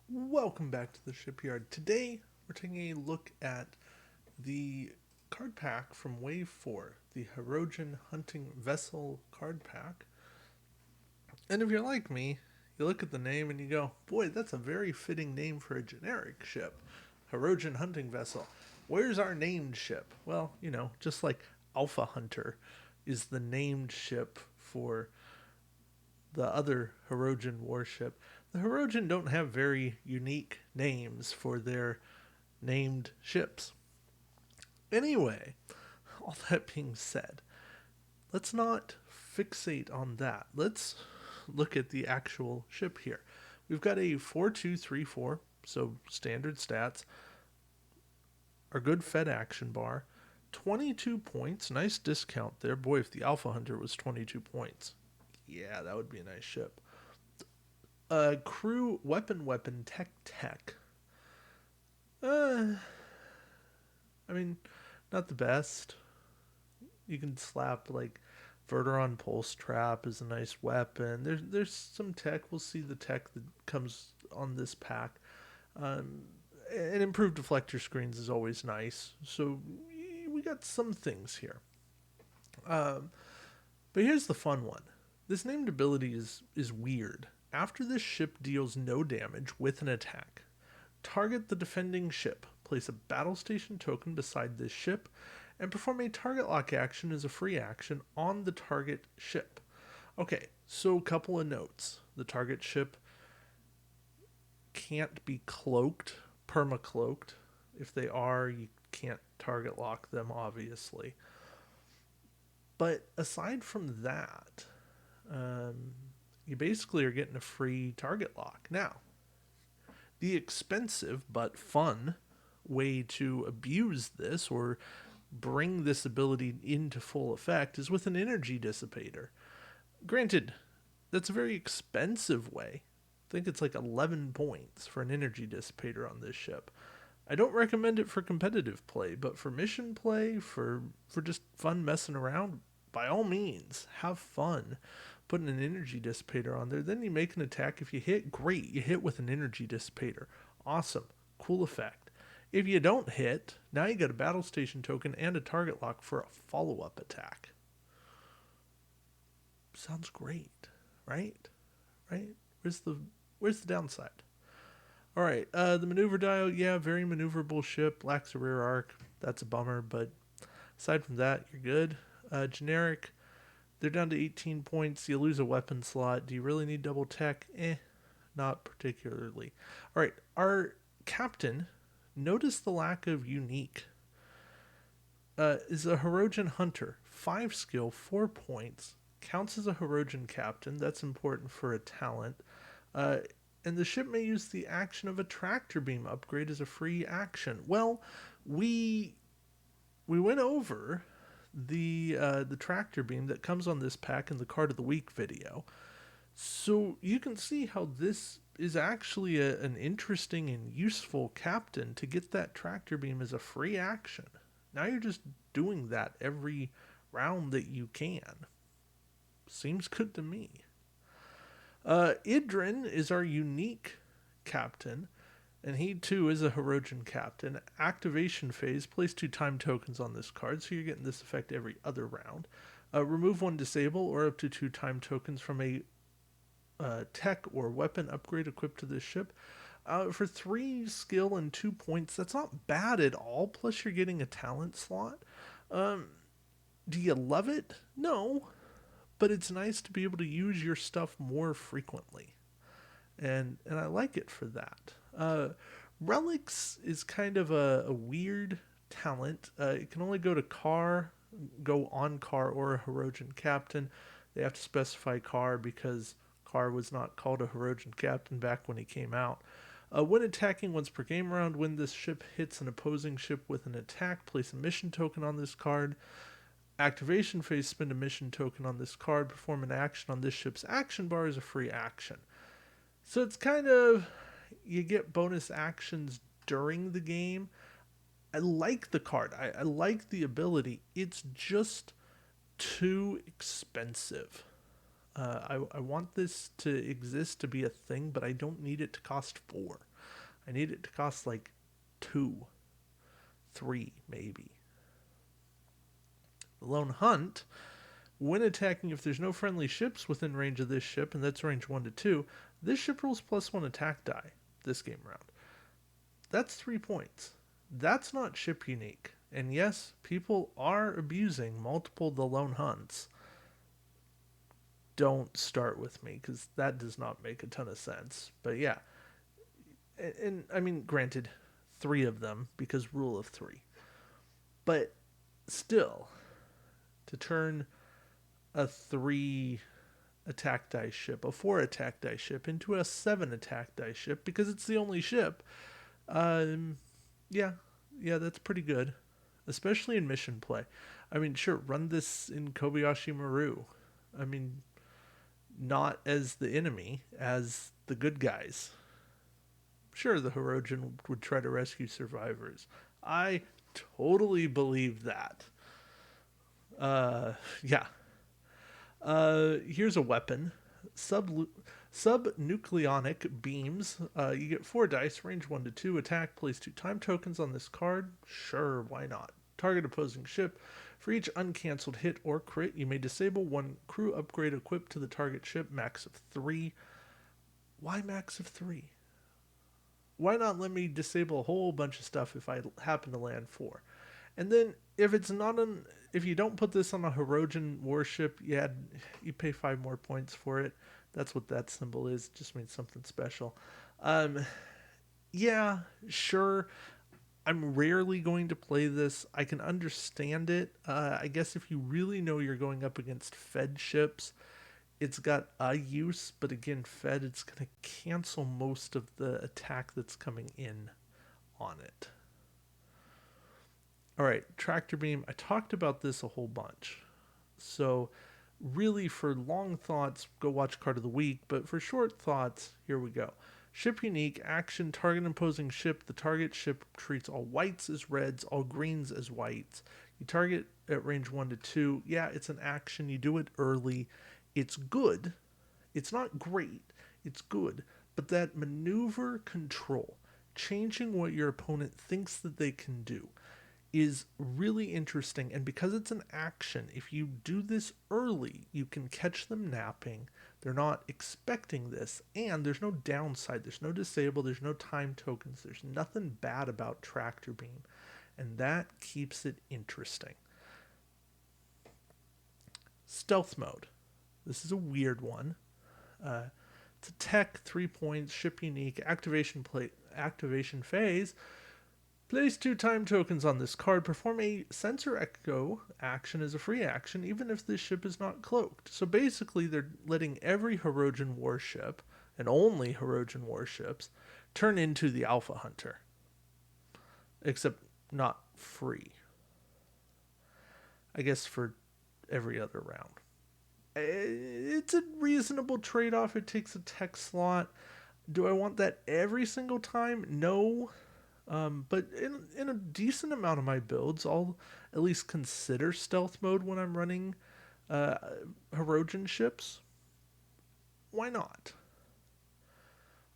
Welcome back to the Shipyard. Today, we're taking a look at the card pack from Wave 4, the Hirogen Hunting Vessel card pack. And if you're like me, you look at the name and you go, boy, that's a very fitting name for a generic ship. Hirogen Hunting Vessel. Where's our named ship? Well, just like Alpha Hunter is the named ship for the other Hirogen warship. The Hirogen don't have very unique names for their named ships. Anyway, all that being said, let's not fixate on that. Let's look at the actual ship here. We've got a 4-2-3-4, so standard stats, our good Fed action bar, 22 points, nice discount there. Boy, if the Alpha Hunter was 22 points, yeah, that would be a nice ship. Crew, weapon, tech. Uh, I mean, not the best. You can slap like Verteron Pulse Trap is a nice weapon. There's some tech. We'll see the tech that comes on this pack. Um, and improved deflector screens is always nice. So we got some things here. Um, but here's the fun one. This named ability is weird. After this ship deals no damage with an attack, target the defending ship. Place a battle station token beside this ship and perform a target lock action as a free action on the target ship. Okay, so a couple of notes. The target ship can't be cloaked, perma-cloaked. If they are, you can't target lock them, obviously. But aside from that, you basically are getting a free target lock. Now, the expensive but fun way to abuse this or bring this ability into full effect is with an energy dissipator. Granted, that's a very expensive way. I think it's like 11 points for an energy dissipator on this ship. I don't recommend it for competitive play, but for mission play, for just fun messing around, by all means, have fun putting an energy dissipator on there. Then you make an attack. If you hit, great. You hit with an energy dissipator. Awesome. Cool effect. If you don't hit, now you got a battle station token and a target lock for a follow-up attack. Sounds great, right? Right? Where's the downside? All right, the maneuver dial, yeah, very maneuverable ship, lacks a rear arc. That's a bummer, but aside from that, you're good. Generic, they're down to 18 points. You lose a weapon slot. Do you really need double tech? Not particularly. All right, our captain, notice the lack of unique. Is a Hirogen hunter, 5 skill, 4 points. Counts as a Hirogen captain. That's important for a talent. Uh, and the ship may use the action of a tractor beam upgrade as a free action. Well, we went over the tractor beam that comes on this pack in the card of the week video, so you can see how this is actually an interesting and useful captain to get that tractor beam as a free action. Now you're just doing that every round that you can. Seems good to me. Idrin is our unique captain, and he too is a Hirogen captain. Activation phase, place 2 time tokens on this card, so you're getting this effect every other round. Remove 1 disable or up to 2 time tokens from a tech or weapon upgrade equipped to this ship. For 3 skill and 2 points, that's not bad at all. Plus, you're getting a talent slot. Do you love it? No, but it's nice to be able to use your stuff more frequently, and I like it for that. Relics is kind of a weird talent. It can only go on car or a Hirogen captain. They have to specify car because car was not called a Hirogen captain back when he came out. When attacking once per game round, when this ship hits an opposing ship with an attack, place a mission token on this card. Activation phase, spend a mission token on this card, perform an action on this ship's action bar as a free action. So it's kind of, you get bonus actions during the game. I like the card. I like the ability. It's just too expensive. I want this to exist to be a thing, but I don't need it to cost 4. I need it to cost like 2, 3 maybe. The Lone Hunt, when attacking, if there's no friendly ships within range of this ship, and that's range 1 to 2, this ship rolls +1 attack die this game round. That's 3 points. That's not ship unique. And yes, people are abusing multiple the Lone Hunts. Don't start with me, because that does not make a ton of sense. But yeah. And I mean, granted, 3 of them, because rule of 3. But still, to turn a 3 attack die ship, a 4 attack die ship, into a 7 attack die ship, because it's the only ship, yeah, that's pretty good. Especially in mission play. I mean, sure, run this in Kobayashi Maru. I mean, not as the enemy, as the good guys. Sure, the Hirogen would try to rescue survivors. I totally believe that. Yeah. Here's a weapon. Subnucleonic beams. You get 4 dice, range 1 to 2, attack, place 2 time tokens on this card. Sure, why not? Target opposing ship. For each uncancelled hit or crit, you may disable 1 crew upgrade equipped to the target ship, max of 3. Why max of 3? Why not let me disable a whole bunch of stuff if I happen to land 4? And then if you don't put this on a Hirogen warship, you pay 5 more points for it. That's what that symbol is. It just means something special. Yeah, sure. I'm rarely going to play this. I can understand it. I guess if you really know you're going up against Fed ships, it's got a use, but again, Fed, it's going to cancel most of the attack that's coming in on it. All right, tractor beam. I talked about this a whole bunch. So really, for long thoughts, go watch Card of the Week, but for short thoughts, here we go. Ship unique, action, target imposing ship. The target ship treats all whites as reds, all greens as whites. You target at range 1 to 2. Yeah, it's an action. You do it early. It's good. It's not great. It's good. But that maneuver control, changing what your opponent thinks that they can do, is really interesting. And because it's an action, if you do this early, you can catch them napping. They're not expecting this, and there's no downside. There's no disable. There's no time tokens. There's nothing bad about tractor beam, and that keeps it interesting. Stealth mode. This is a weird one. It's a tech, 3 points, ship unique, activation phase. Place 2 time tokens on this card. Perform a sensor echo action as a free action, even if this ship is not cloaked. So basically, they're letting every Hirogen warship, and only Hirogen warships, turn into the Alpha Hunter. Except not free. I guess for every other round. It's a reasonable trade-off. It takes a tech slot. Do I want that every single time? No. But in a decent amount of my builds, I'll at least consider stealth mode when I'm running Hirogen ships. Why not?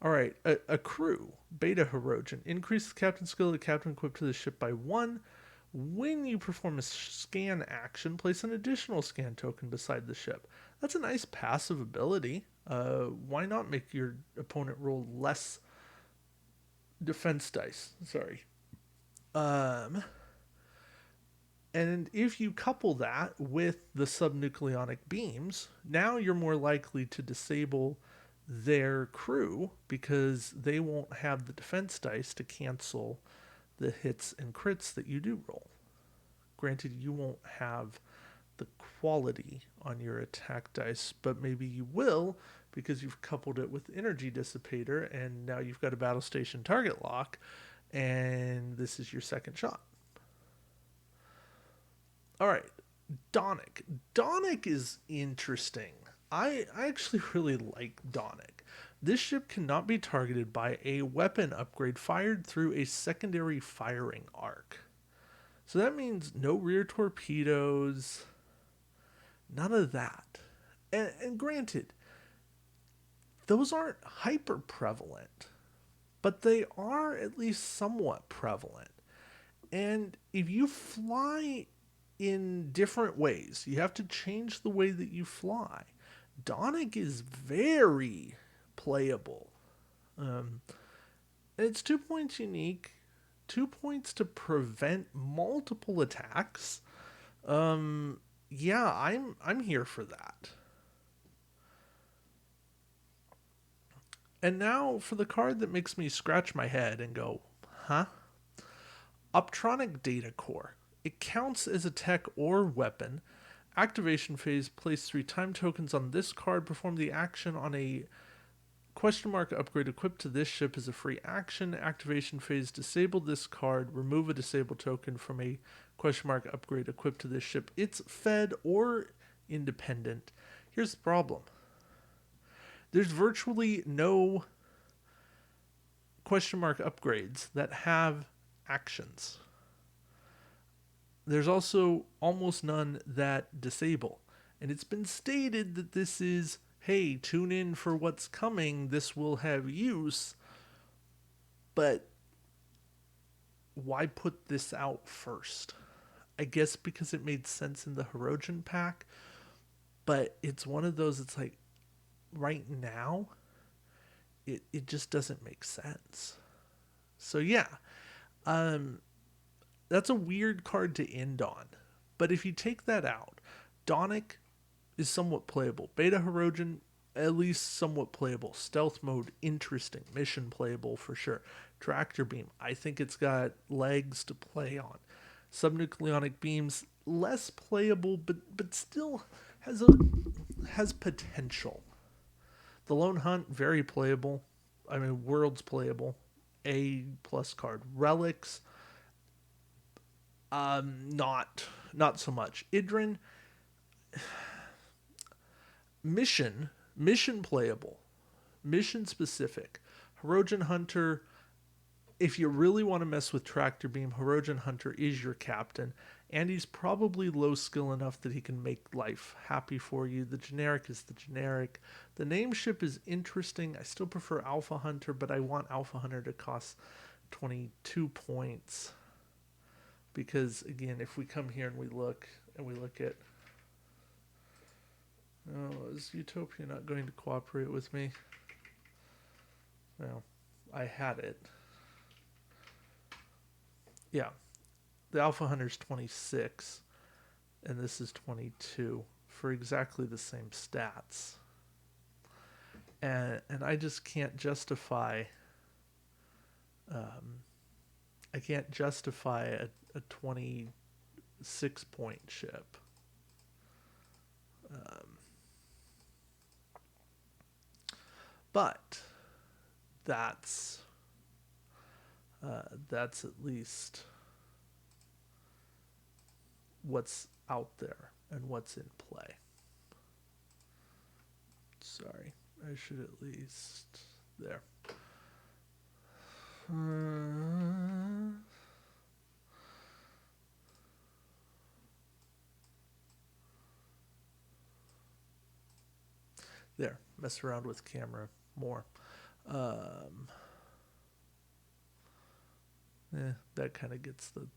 All right, a crew, Beta Hirogen, increases captain skill of the captain equipped to the ship by 1. When you perform a scan action, place an additional scan token beside the ship. That's a nice passive ability. Why not make your opponent roll less defense dice? Sorry. And if you couple that with the subnucleonic beams, now you're more likely to disable their crew because they won't have the defense dice to cancel the hits and crits that you do roll. Granted, you won't have the quality on your attack dice, but maybe you will because you've coupled it with Energy Dissipator, and now you've got a battle station target lock, and this is your second shot. All right, Donic. Donic is interesting. I actually really like Donic. This ship cannot be targeted by a weapon upgrade fired through a secondary firing arc. So that means no rear torpedoes, none of that. And granted, those aren't hyper prevalent. but they are at least somewhat prevalent. And if you fly in different ways, you have to change the way that you fly. Donic is very playable. Um, it's 2 points unique, 2 points to prevent multiple attacks. Yeah, I'm here for that. And now for the card that makes me scratch my head and go, huh? Optronic Data Core. It counts as a tech or weapon. Activation phase, place 3 time tokens on this card. Perform the action on a question mark upgrade equipped to this ship as a free action. Activation phase, disable this card. Remove a disabled token from a question mark upgrade equipped to this ship. It's fed or independent. Here's the problem. There's virtually no question mark upgrades that have actions. There's also almost none that disable. And it's been stated that this is, hey, tune in for what's coming, this will have use. But why put this out first? I guess because it made sense in the Hirogen pack. But it's one of those, it's like, right now, it just doesn't make sense. So yeah, that's a weird card to end on. But if you take that out, Donic is somewhat playable. Beta Hirogen, at least somewhat playable. Stealth mode, interesting. Mission playable for sure. Tractor beam, I think it's got legs to play on. Subnucleonic beams, less playable, but still has potential. The Lone Hunt, very playable. I mean, World's playable. A plus card. Relics, not so much. Idrin, mission playable. Mission specific. Hirogen Hunter, if you really want to mess with Tractor Beam, Hirogen Hunter is your captain. And he's probably low skill enough that he can make life happy for you. The generic is the generic. The name ship is interesting. I still prefer Alpha Hunter, but I want Alpha Hunter to cost 22 points. Because, again, if we come here and we look at... Oh, is Utopia not going to cooperate with me? Well, I had it. Yeah. The Alpha Hunter's 26, and this is 22 for exactly the same stats. And I just can't justify... I can't justify a 26-point ship. But that's at least what's out there and what's in play. Sorry, I should at least... There. There, mess around with camera more. That kind of gets the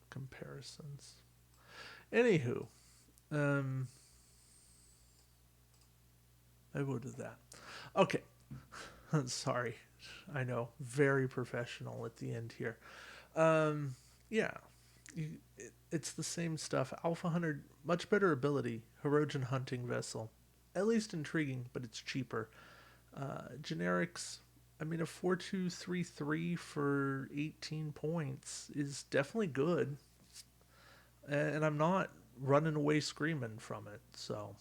comparisons. Anywho, I will do that. Okay. Sorry. I know. Very professional at the end here. Yeah. It's the same stuff. Alpha Hunter, much better ability. Hirogen hunting vessel. At least intriguing, but it's cheaper. Generics, I mean, a 4-2-3-3 for 18 points is definitely good. And I'm not running away screaming from it. So,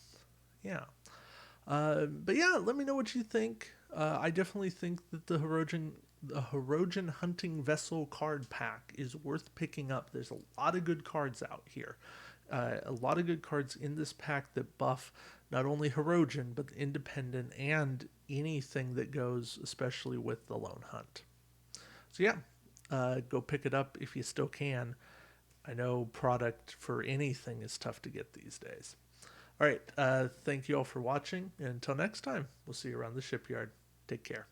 yeah. But yeah, let me know what you think. I definitely think that the Hirogen hunting vessel card pack is worth picking up. There's a lot of good cards out here. A lot of good cards in this pack that buff not only Hirogen, but the independent and anything that goes, especially with the Lone Hunt. So yeah, go pick it up if you still can. I know product for anything is tough to get these days. All right, thank you all for watching. And until next time, we'll see you around the shipyard. Take care.